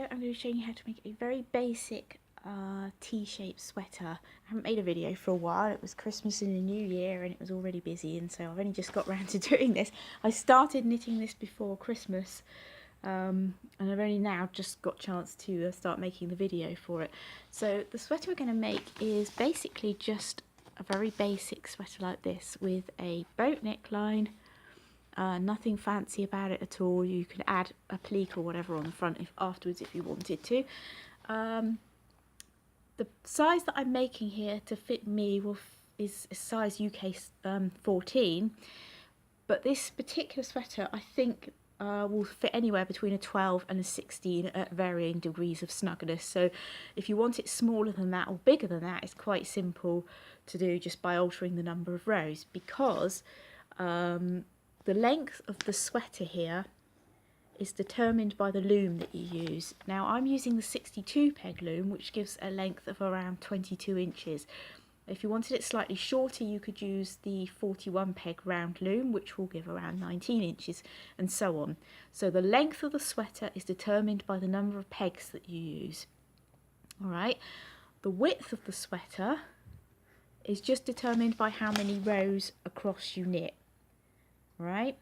video I'm going to be showing you how to make a very basic T-shaped sweater. I haven't made a video for a while. It was Christmas and the New Year and it was already busy, and so I've only just got around to doing this. I started knitting this before Christmas and I've only now just got a chance to start making the video for it. So the sweater we're going to make is basically just a very basic sweater like this with a boat neckline. Nothing fancy about it at all. You could add a pleat or whatever on the front afterwards if you wanted to. The size that I'm making here to fit me is a size UK 14, but this particular sweater I think will fit anywhere between a 12 and a 16 at varying degrees of snugness. So if you want it smaller than that or bigger than that, it's quite simple to do just by altering the number of rows, because the length of the sweater here is determined by the loom that you use. Now I'm using the 62 peg loom, which gives a length of around 22 inches. If you wanted it slightly shorter, you could use the 41 peg round loom, which will give around 19 inches, and so on. So the length of the sweater is determined by the number of pegs that you use. Alright, the width of the sweater is just determined by how many rows across you knit. Right,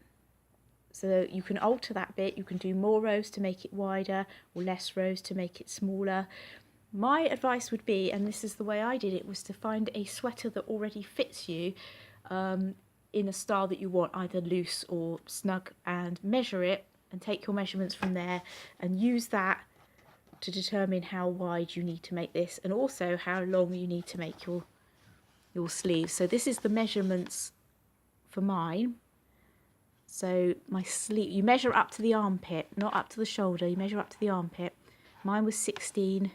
so you can alter that bit. You can do more rows to make it wider or less rows to make it smaller. My advice would be, and this is the way I did it, was to find a sweater that already fits you in a style that you want, either loose or snug, and measure it and take your measurements from there and use that to determine how wide you need to make this, and also how long you need to make your sleeves. So this is the measurements for mine. So my sleeve, you measure up to the armpit, not up to the shoulder, you measure up to the armpit. Mine was 16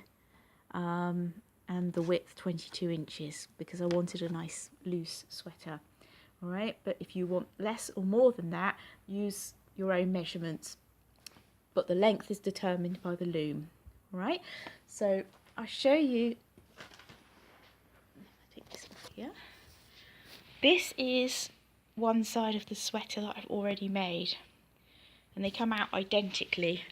and the width 22 inches because I wanted a nice loose sweater. Alright, but if you want less or more than that, use your own measurements. But the length is determined by the loom. Alright, so I'll show you. Take this off here. This is one side of the sweater that I've already made, and they come out identically,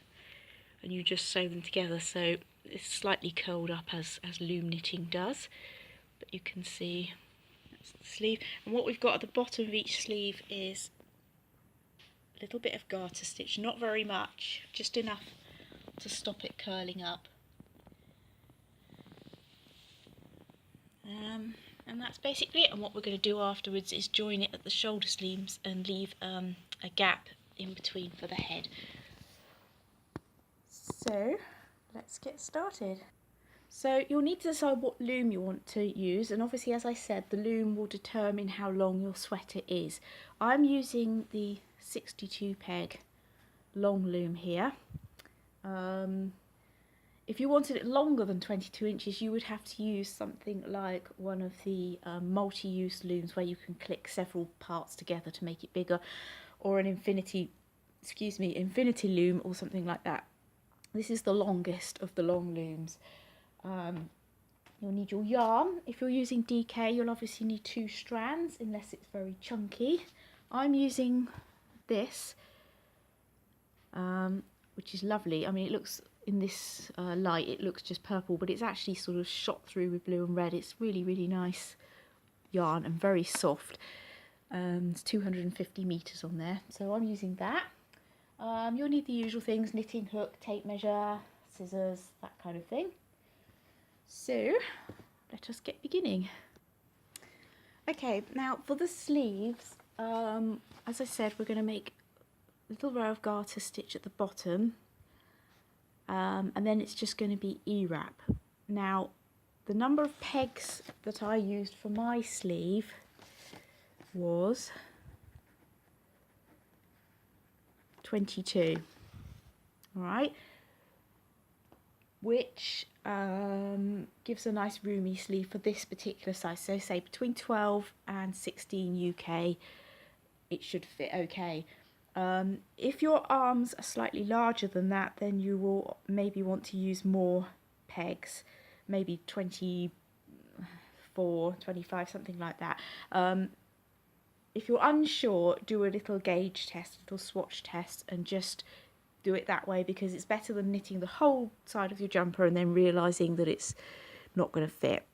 and you just sew them together, so it's slightly curled up as loom knitting does, but you can see that's the sleeve. And what we've got at the bottom of each sleeve is a little bit of garter stitch, not very much, just enough to stop it curling up. And that's basically it. And what we're going to do afterwards is join it at the shoulder seams and leave a gap in between for the head. So let's get started. So you'll need to decide what loom you want to use, and obviously, as I said, the loom will determine how long your sweater is. I'm using the 62 peg long loom here. If you wanted it longer than 22 inches, you would have to use something like one of the multi-use looms where you can click several parts together to make it bigger, or an infinity loom or something like that. This is the longest of the long looms. You'll need your yarn. If you're using DK, you'll obviously need 2 strands, unless it's very chunky. I'm using this, which is lovely. I mean, it looks, in this light, it looks just purple, but it's actually sort of shot through with blue and red. It's really, really nice yarn and very soft. It's 250 meters on there, so I'm using that. You'll need the usual things: knitting hook, tape measure, scissors, that kind of thing. So let us get beginning. Okay, now for the sleeves, as I said, we're going to make a little row of garter stitch at the bottom. And then it's just going to be E-wrap. Now, the number of pegs that I used for my sleeve was 22. Alright, which gives a nice roomy sleeve for this particular size. So say between 12 and 16 UK, it should fit okay. If your arms are slightly larger than that, then you will maybe want to use more pegs, maybe 24, 25, something like that. If you're unsure, do a little gauge test, a little swatch test, and just do it that way, because it's better than knitting the whole side of your jumper and then realising that it's not going to fit.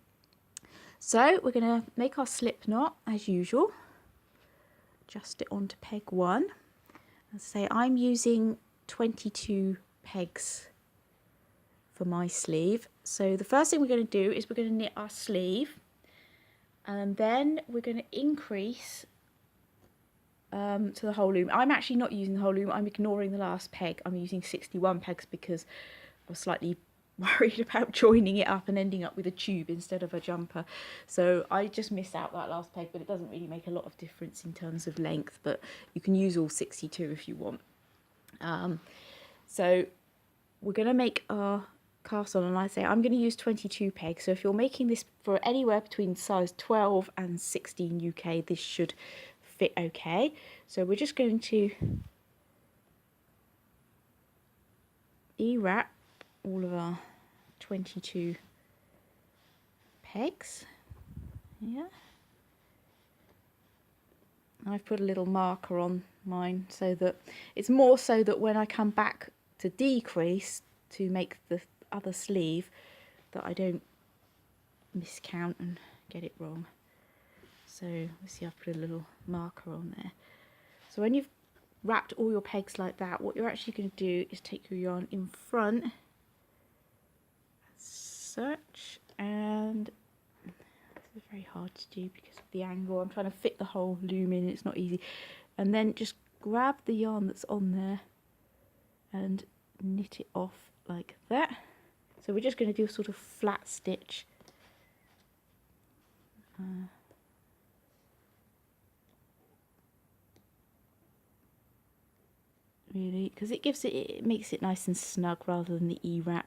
So we're going to make our slip knot as usual. Adjust it onto peg 1. And say I'm using 22 pegs for my sleeve. So the first thing we're going to do is we're going to knit our sleeve, and then we're going to increase to the whole loom. I'm actually not using the whole loom, I'm ignoring the last peg. I'm using 61 pegs because I was slightly worried about joining it up and ending up with a tube instead of a jumper. So I just missed out that last peg, but it doesn't really make a lot of difference in terms of length, but you can use all 62 if you want. So we're going to make our cast on, and I say I'm going to use 22 pegs. So if you're making this for anywhere between size 12 and 16 UK, this should fit okay. So we're just going to e-wrap all of our 22 pegs. Yeah, I've put a little marker on mine so that it's more so that when I come back to decrease to make the other sleeve that I don't miscount and get it wrong. So let's see, I've put a little marker on there. So when you've wrapped all your pegs like that, what you're actually going to do is take your yarn in front as such, and this is very hard to do because of the angle. I'm trying to fit the whole loom in, it's not easy. And then just grab the yarn that's on there and knit it off like that. So we're just going to do a sort of flat stitch. Really, because it makes it nice and snug rather than the e-wrap,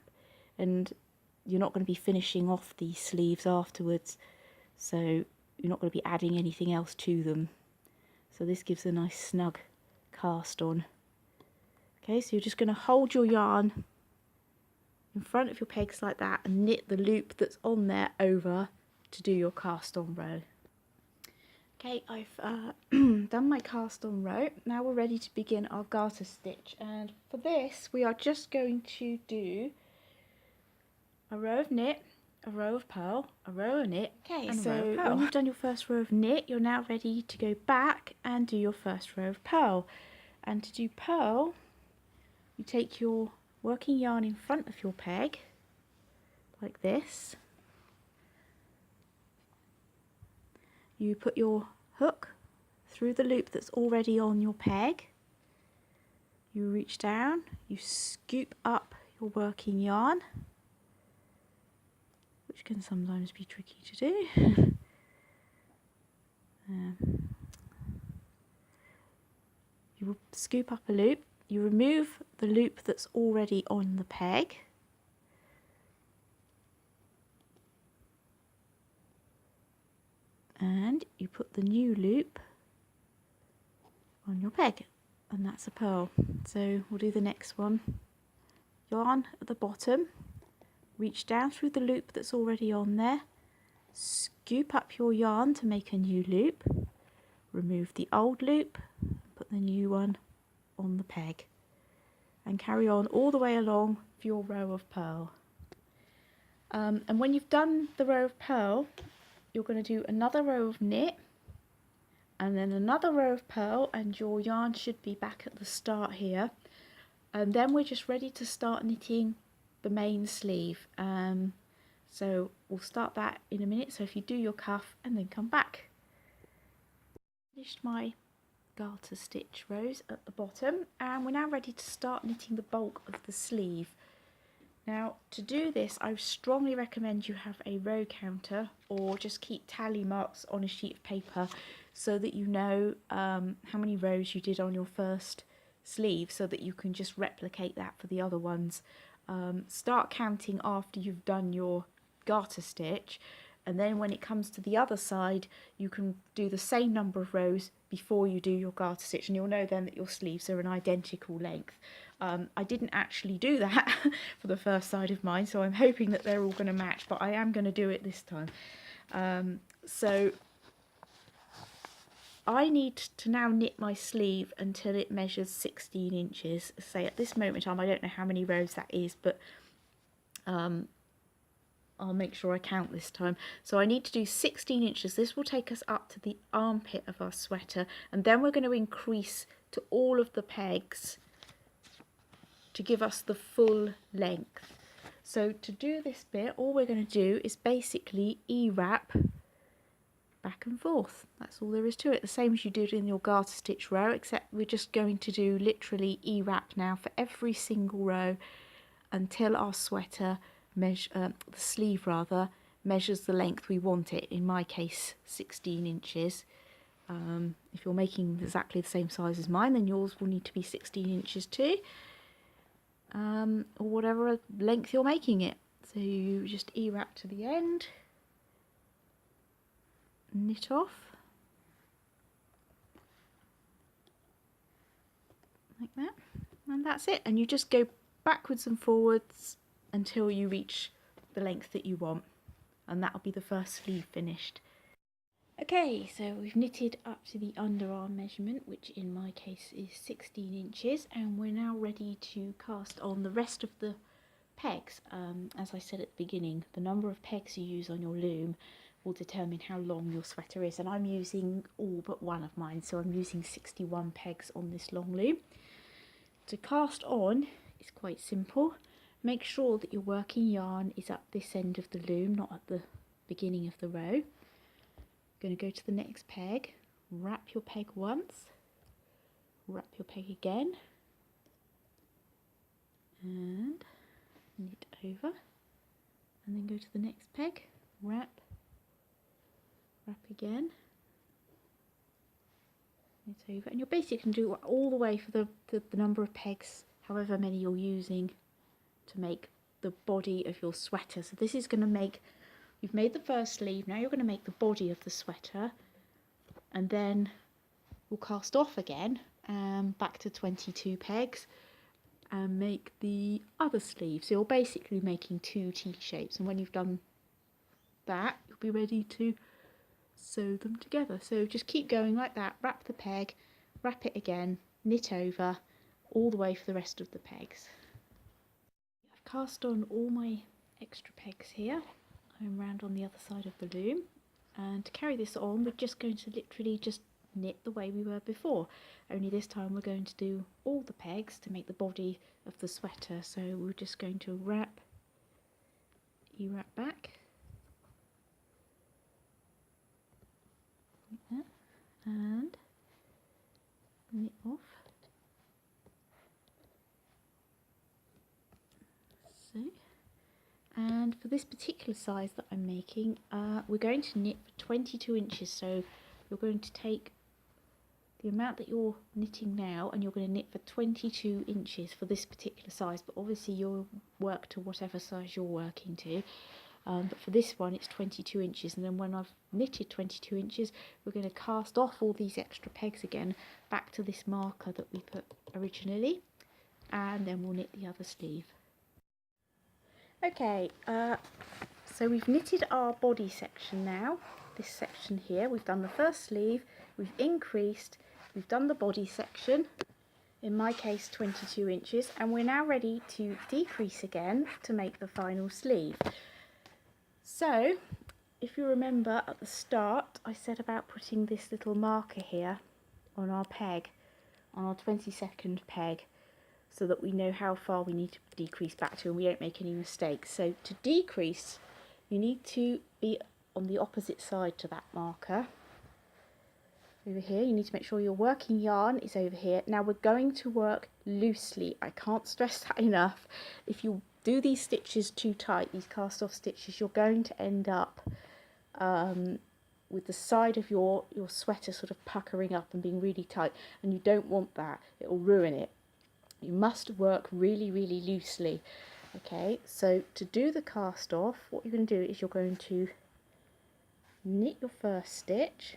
and you're not going to be finishing off these sleeves afterwards, so you're not going to be adding anything else to them. So this gives a nice snug cast on. Okay, so you're just going to hold your yarn in front of your pegs like that and knit the loop that's on there over to do your cast on row. Okay, I've done my cast on row. Now we're ready to begin our garter stitch, and for this we are just going to do a row of knit, a row of purl, a row of knit, okay, and so a row of purl. When you've done your first row of knit, you're now ready to go back and do your first row of purl. And to do purl, you take your working yarn in front of your peg like this. You put your hook through the loop that's already on your peg. You reach down, you scoop up your working yarn, which can sometimes be tricky to do. You will scoop up a loop, you remove the loop that's already on the peg, and you put the new loop on your peg, and that's a purl. So we'll do the next one. Yarn at the bottom, reach down through the loop that's already on there, scoop up your yarn to make a new loop, remove the old loop, put the new one on the peg, and carry on all the way along for your row of purl. And when you've done the row of purl, you're going to do another row of knit and then another row of purl, and your yarn should be back at the start here, and then we're just ready to start knitting the main sleeve. So we'll start that in a minute, so if you do your cuff and then come back. Finished my garter stitch rows at the bottom, and we're now ready to start knitting the bulk of the sleeve. Now to do this, I strongly recommend you have a row counter or just keep tally marks on a sheet of paper so that you know how many rows you did on your first sleeve, so that you can just replicate that for the other ones. Start counting after you've done your garter stitch, and then when it comes to the other side you can do the same number of rows before you do your garter stitch, and you'll know then that your sleeves are an identical length. I didn't actually do that for the first side of mine, so I'm hoping that they're all going to match, but I am going to do it this time. So I need to now knit my sleeve until it measures 16 inches. Say at this moment in time, I don't know how many rows that is, but I'll make sure I count this time. So I need to do 16 inches. This will take us up to the armpit of our sweater, and then we're going to increase to all of the pegs to give us the full length. So to do this bit, all we're going to do is basically E-wrap back and forth. That's all there is to it. The same as you did in your garter stitch row, except we're just going to do literally E-wrap now for every single row until our sweater the sleeve rather, measures the length we want it. In my case, 16 inches. If you're making exactly the same size as mine, then yours will need to be 16 inches too. Or whatever length you're making it. So you just E-wrap to the end, knit off, like that, and that's it. And you just go backwards and forwards until you reach the length that you want, and that'll be the first sleeve finished. Okay, so we've knitted up to the underarm measurement, which in my case is 16 inches, and we're now ready to cast on the rest of the pegs. As I said at the beginning, the number of pegs you use on your loom will determine how long your sweater is, and I'm using all but one of mine, so I'm using 61 pegs on this long loom. To cast on is quite simple. Make sure that your working yarn is at this end of the loom, not at the beginning of the row. Going to go to the next peg, wrap your peg once, wrap your peg again, and knit over, and then go to the next peg, wrap, wrap again, knit over, and you're basically going to do it all the way for the number of pegs, however many you're using to make the body of your sweater. So this is going to make, you've made the first sleeve, now you're going to make the body of the sweater, and then we'll cast off again, back to 22 pegs, and make the other sleeve. So you're basically making two T-shapes, and when you've done that, you'll be ready to sew them together. So just keep going like that, wrap the peg, wrap it again, knit over, all the way for the rest of the pegs. I've cast on all my extra pegs here. I'm round on the other side of the loom, and to carry this on we're just going to literally just knit the way we were before, only this time we're going to do all the pegs to make the body of the sweater. So we're just going to wrap, E-wrap back like that, and knit off. So, and for this particular size that I'm making, we're going to knit for 22 inches. So you're going to take the amount that you're knitting now, and you're going to knit for 22 inches for this particular size, but obviously you'll work to whatever size you're working to. But for this one it's 22 inches, and then when I've knitted 22 inches we're going to cast off all these extra pegs again back to this marker that we put originally, and then we'll knit the other sleeve. Okay, so we've knitted our body section now, this section here. We've done the first sleeve, we've increased, we've done the body section, in my case 22 inches, and we're now ready to decrease again to make the final sleeve. So if you remember at the start I said about putting this little marker here on our peg, on our 22nd peg, so that we know how far we need to decrease back to and we don't make any mistakes. So to decrease you need to be on the opposite side to that marker. Over here you need to make sure your working yarn is over here. Now we're going to work loosely, I can't stress that enough. If you do these stitches too tight, these cast off stitches, you're going to end up with the side of your sweater sort of puckering up and being really tight, and you don't want that, it will ruin it. You must work really, really loosely. Okay, so to do the cast off, what you're going to do is you're going to knit your first stitch,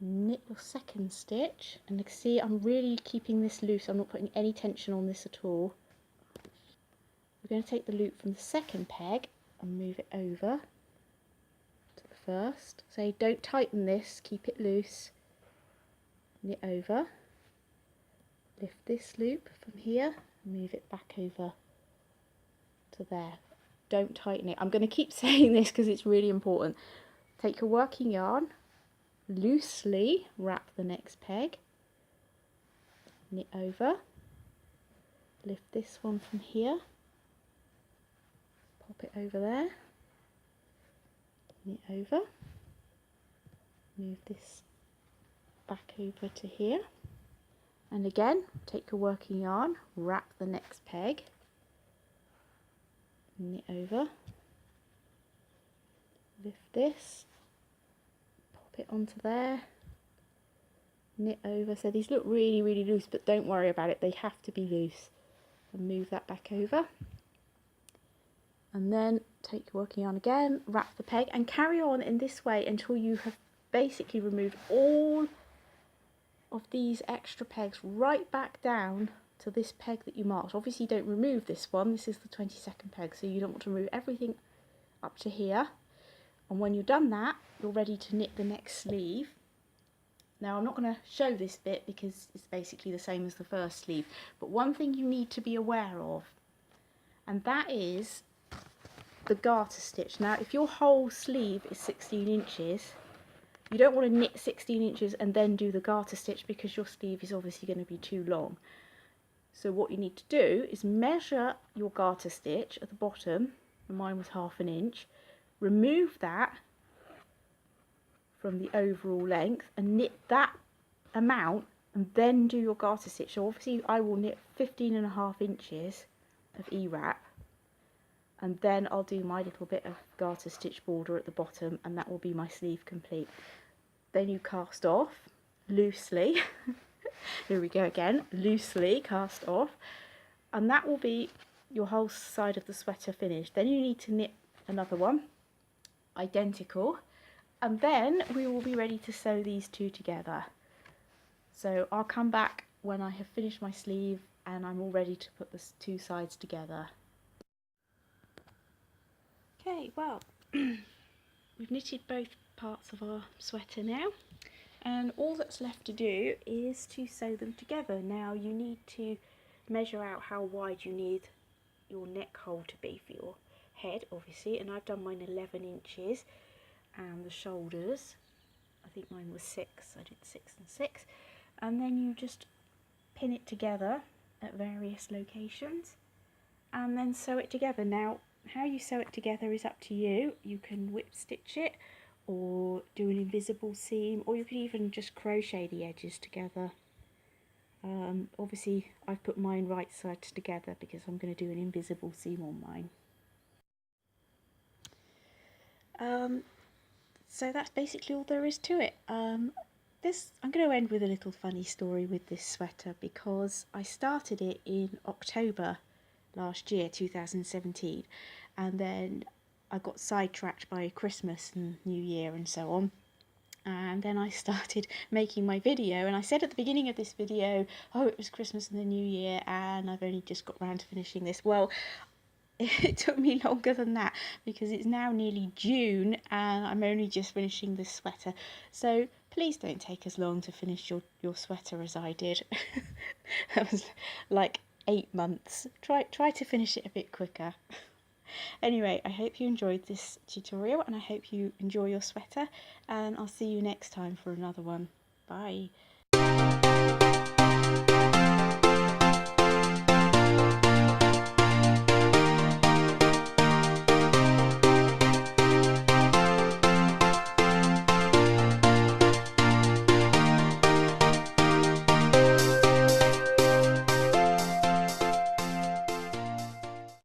knit your second stitch, and you can see I'm really keeping this loose, I'm not putting any tension on this at all. We're going to take the loop from the second peg and move it over to the first. So don't tighten this, keep it loose. Knit over. Lift this loop from here, move it back over to there. Don't tighten it. I'm going to keep saying this because it's really important. Take your working yarn, loosely wrap the next peg, knit over, lift this one from here, pop it over there, knit over, move this back over to here, and again take your working yarn, wrap the next peg, knit over, lift this, pop it onto there, knit over. So these look really loose, but don't worry about it, they have to be loose. And move that back over, and then take your working yarn again, wrap the peg, and carry on in this way until you have basically removed all of these extra pegs right back down to this peg that you marked. Obviously don't remove this one, this is the 22nd peg, so you don't want to remove everything up to here. And when you've done that, you're ready to knit the next sleeve. Now I'm not going to show this bit because it's basically the same as the first sleeve, but one thing you need to be aware of, and that is the garter stitch. Now if your whole sleeve is 16 inches, you don't want to knit 16 inches and then do the garter stitch because your sleeve is obviously going to be too long. So what you need to do is measure your garter stitch at the bottom, and mine was 1/2 inch, remove that from the overall length and knit that amount and then do your garter stitch. So obviously I will knit 15.5 inches of E-wrap, and then I'll do my little bit of garter stitch border at the bottom, and that will be my sleeve complete. Then you cast off loosely. Here we go again, loosely cast off, and that will be your whole side of the sweater finished. Then you need to knit another one identical, and then we will be ready to sew these two together. So I'll come back when I have finished my sleeve and I'm all ready to put the two sides together. Okay, well we've knitted both parts of our sweater now, and all that's left to do is to sew them together. Now you need to measure out how wide you need your neck hole to be for your head, obviously, and I've done mine 11 inches, and the shoulders, I think mine was 6, I did 6 and 6, and then you just pin it together at various locations and then sew it together. Now how you sew it together is up to you. You can whip stitch it or do an invisible seam, or you could even just crochet the edges together. Obviously I've put mine right sides together because I'm going to do an invisible seam on mine. So that's basically all there is to it. I'm going to end with a little funny story with this sweater, because I started it in October last year, 2017, and then I got sidetracked by Christmas and New Year and so on, and then I started making my video, and I said at the beginning of this video, oh, it was Christmas and the New Year and I've only just got round to finishing this. Well, it took me longer than that because it's now nearly June and I'm only just finishing this sweater. So please don't take as long to finish your sweater as I did. That was like 8 months. Try to finish it a bit quicker. Anyway, I hope you enjoyed this tutorial and I hope you enjoy your sweater, and I'll see you next time for another one. Bye.